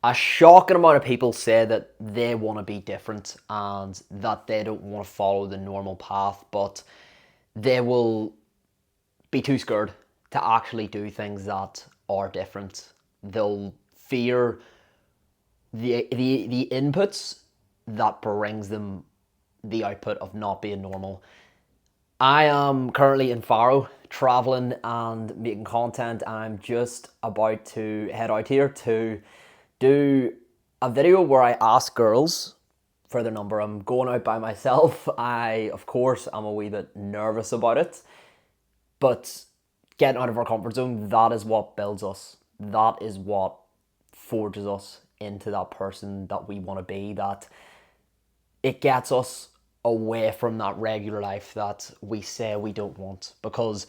A shocking amount of people say that they want to be different and that they don't want to follow the normal path, but they will be too scared to actually do things that are different. They'll fear the inputs that brings them the output of not being normal. I am currently in Faro, traveling and making content. I'm just about to head out here to do a video where I ask girls for their number. I'm going out by myself. Of course, I'm a wee bit nervous about it, but getting out of our comfort zone, that is what builds us. That is what forges us into that person that we want to be, that it gets us away from that regular life that we say we don't want. Because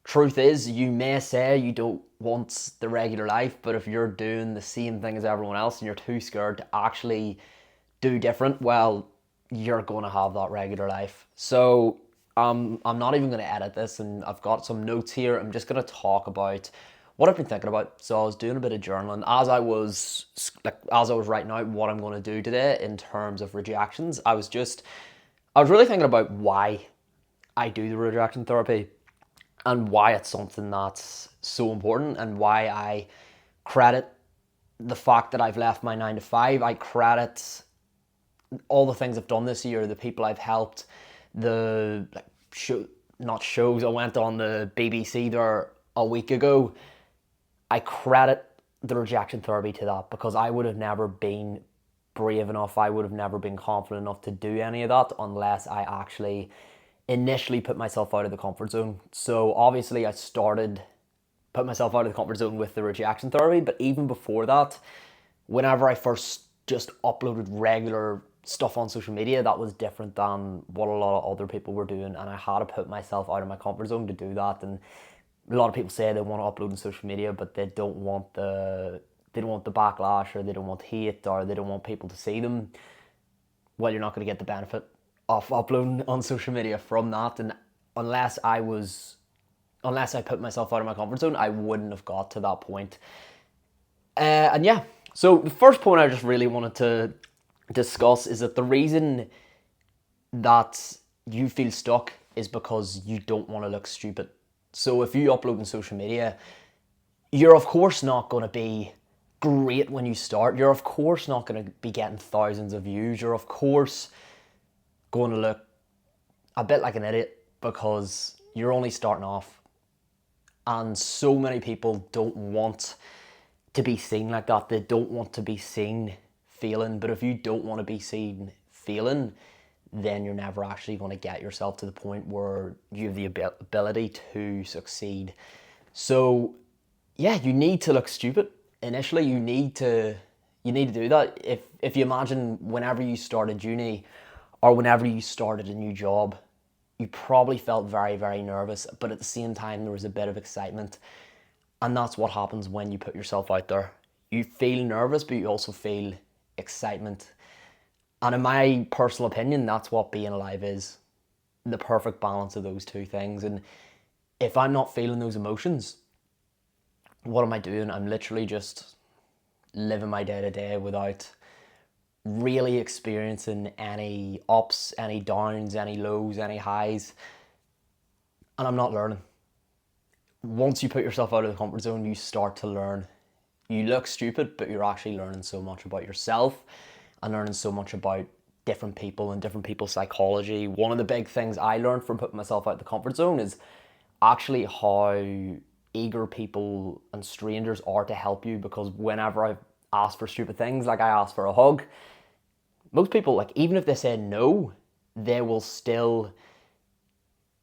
truth is, you may say you don't want the regular life, but if you're doing the same thing as everyone else and you're too scared to actually do different, well, you're going to have that regular life. So I'm not even going to edit this, and I've got some notes here. I'm just going to talk about what I've been thinking about. So I was doing a bit of journaling as I was writing out what I'm going to do today in terms of rejections. I was really thinking about why I do the rejection therapy and why it's something that's so important, and why I credit the fact that I've left my 9 to 5. I credit all the things I've done this year, the people I've helped, the not shows. I went on the BBC there a week ago. I credit the rejection therapy to that, because I would have never been brave enough, I would have never been confident enough to do any of that unless I actually initially put myself out of the comfort zone. So obviously I started put myself out of the comfort zone with the rejection therapy, but even before that, whenever I first just uploaded regular stuff on social media, that was different than what a lot of other people were doing, and I had to put myself out of my comfort zone to do that. And a lot of people say they want to upload on social media, but they don't want the backlash, or they don't want hate, or they don't want people to see them. Well, you're not going to get the benefit of uploading on social media from that. And unless I put myself out of my comfort zone, I wouldn't have got to that point. And yeah, so the first point I just really wanted to discuss is that the reason that you feel stuck is because you don't want to look stupid. So if you upload on social media, you're of course not going to be great when you start. You're of course not going to be getting thousands of views. You're of course going to look a bit like an idiot because you're only starting off. And so many people don't want to be seen like that. They don't want to be seen feeling. But if you don't want to be seen feeling, then you're never actually going to get yourself to the point where you have the ability to succeed. So yeah, you need to look stupid initially. You need to do that. If you imagine whenever you started uni or whenever you started a new job, you probably felt very, very nervous, but at the same time there was a bit of excitement. And that's what happens when you put yourself out there. You feel nervous, but you also feel excitement. And in my personal opinion, that's what being alive is. The perfect balance of those two things. And if I'm not feeling those emotions, what am I doing? I'm literally just living my day to day without really experiencing any ups, any downs, any lows, any highs. And I'm not learning. Once you put yourself out of the comfort zone, you start to learn. You look stupid, but you're actually learning so much about yourself and learning so much about different people and different people's psychology. One of the big things I learned from putting myself out of the comfort zone is actually how eager people and strangers are to help you. Because whenever I've asked for stupid things, like I asked for a hug, most people, like, even if they say no, they will still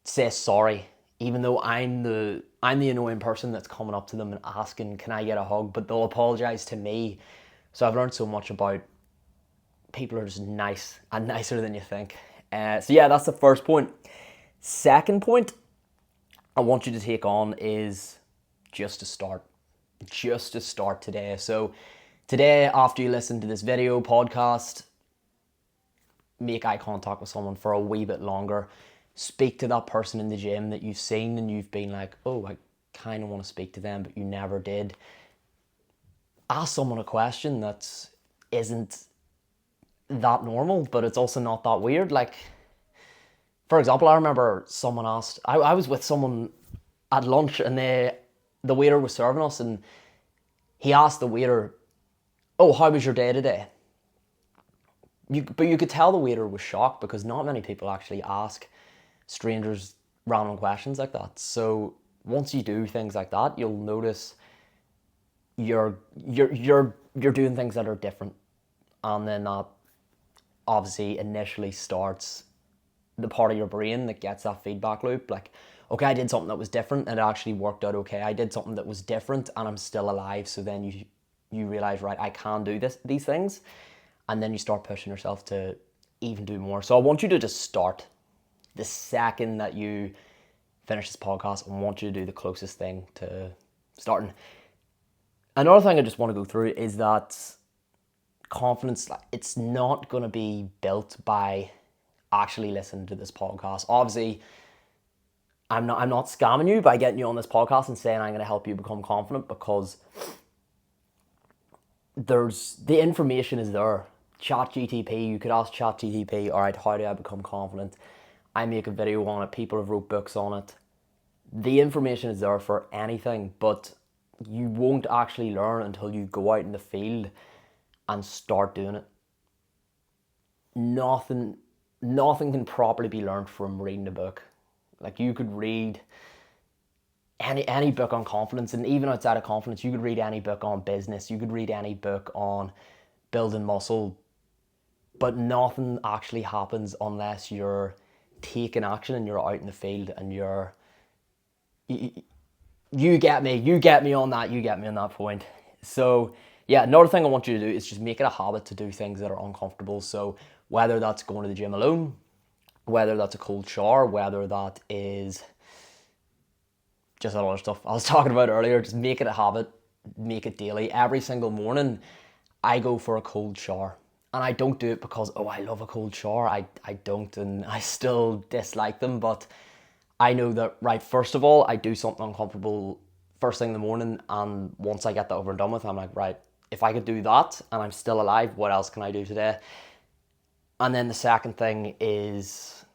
say sorry, even though I'm the annoying person that's coming up to them and asking, can I get a hug? But they'll apologize to me. So I've learned so much about people are just nice and nicer than you think. So yeah, that's the first point. Second point I want you to take on is just to start. Just to start today. So today, after you listen to this video podcast, make eye contact with someone for a wee bit longer. Speak to that person in the gym that you've seen and you've been like, oh, I kind of want to speak to them, but you never did. ask someone a question that isn't that normal, but it's also not that weird. Like, for example, I remember someone asked, I was with someone at lunch, and the waiter was serving us, and he asked the waiter, "Oh, how was your day today?" But you could tell the waiter was shocked, because not many people actually ask strangers random questions like that. So once you do things like that, you'll notice you're doing things that are different, and then that obviously initially starts the part of your brain that gets that feedback loop. Like, okay, I did something that was different and it actually worked out okay. I did something that was different and I'm still alive. So then you realize, right, I can do these things, and then you start pushing yourself to even do more. So I want you to just start the second that you finish this podcast. I want you to do the closest thing to starting. Another thing I just want to go through is that confidence, it's not going to be built by actually listening to this podcast. Obviously, I'm not scamming you by getting you on this podcast and saying I'm going to help you become confident, because the information is there. ChatGTP, you could ask ChatGTP, all right, how do I become confident? I make a video on it, people have wrote books on it. The information is there for anything, but you won't actually learn until you go out in the field and start doing it. Nothing can properly be learned from reading a book. Like, you could read any book on confidence, and even outside of confidence, you could read any book on business, you could read any book on building muscle, but nothing actually happens unless you're taking action and you're out in the field and you get me on that point. So yeah, another thing I want you to do is just make it a habit to do things that are uncomfortable. So whether that's going to the gym alone, whether that's a cold shower, whether that is just a lot of stuff I was talking about earlier, just make it a habit, make it daily. Every single morning I go for a cold shower, and I don't do it because, oh, I love a cold shower. I don't, and I still dislike them, but I know that, right, first of all, I do something uncomfortable first thing in the morning, and once I get that over and done with, I'm like, right, if I could do that and I'm still alive, what else can I do today? And then the second thing is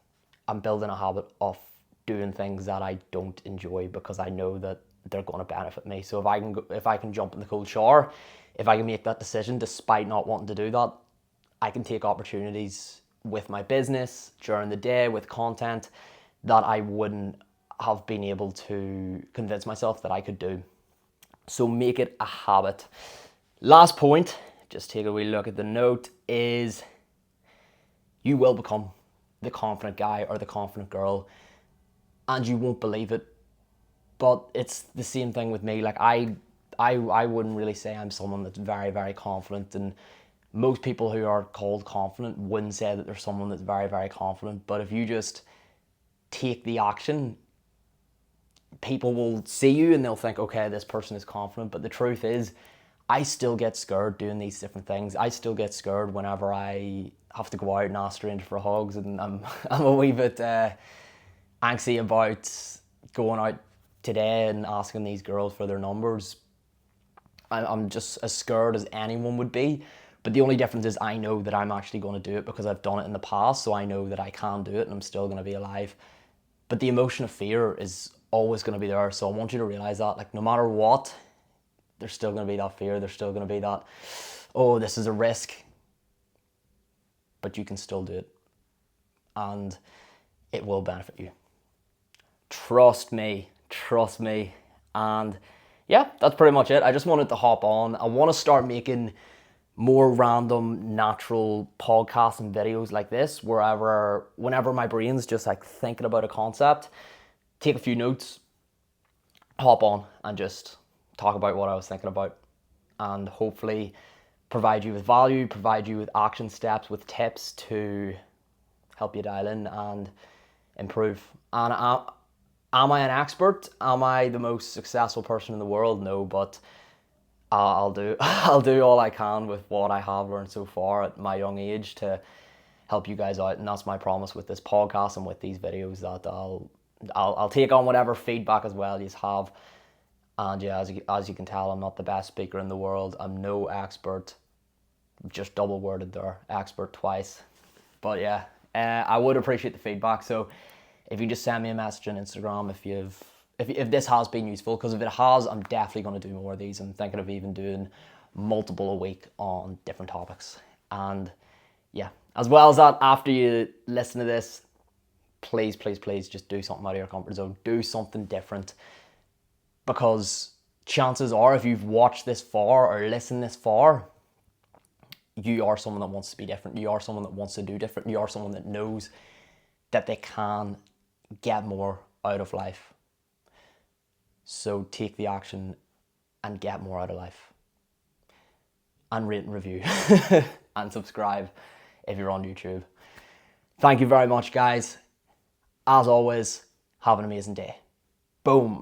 I'm building a habit of doing things that I don't enjoy, because I know that they're going to benefit me. So if I can jump in the cold shower, if I can make that decision despite not wanting to do that, I can take opportunities with my business during the day with content that I wouldn't have been able to convince myself that I could do. So make it a habit. Last point, just take a wee look at the note, is you will become the confident guy or the confident girl, and you won't believe it. But it's the same thing with me. Like, I wouldn't really say I'm someone that's very, very confident, and most people who are called confident wouldn't say that they're someone that's very, very confident. But if you just take the action, people will see you and they'll think, okay, this person is confident. But the truth is, I still get scared doing these different things. I still get scared whenever I have to go out and ask strangers for hugs, and I'm a wee bit anxious about going out today and asking these girls for their numbers. I'm just as scared as anyone would be. But the only difference is I know that I'm actually going to do it because I've done it in the past, so I know that I can do it and I'm still going to be alive. But the emotion of fear is always going to be there, so I want you to realize that, like, no matter what, there's still going to be that fear, there's still going to be that, oh, this is a risk, but you can still do it, and it will benefit you. Trust me, and yeah, that's pretty much it. I just wanted to hop on. I want to start making more random, natural podcasts and videos like this, whenever my brain's just like thinking about a concept, take a few notes, hop on and just talk about what I was thinking about, and hopefully provide you with value, provide you with action steps, with tips to help you dial in and improve. And am I an expert? Am I the most successful person in the world? No, but I'll do all I can with what I have learned so far at my young age to help you guys out, and that's my promise with this podcast and with these videos, that I'll take on whatever feedback as well you have, And yeah, as you can tell, I'm not the best speaker in the world. I'm no expert. Just double worded there, expert twice. But yeah, I would appreciate the feedback. So if you just send me a message on Instagram if this has been useful, because if it has, I'm definitely going to do more of these. I'm thinking of even doing multiple a week on different topics. And yeah, as well as that, after you listen to this, please just do something out of your comfort zone. Do something different, because chances are, if you've watched this far or listened this far, you are someone that wants to be different. You are someone that wants to do different. You are someone that knows that they can get more out of life. So take the action and get more out of life. And rate and review. And subscribe if you're on YouTube. Thank you very much, guys. As always, have an amazing day. Boom.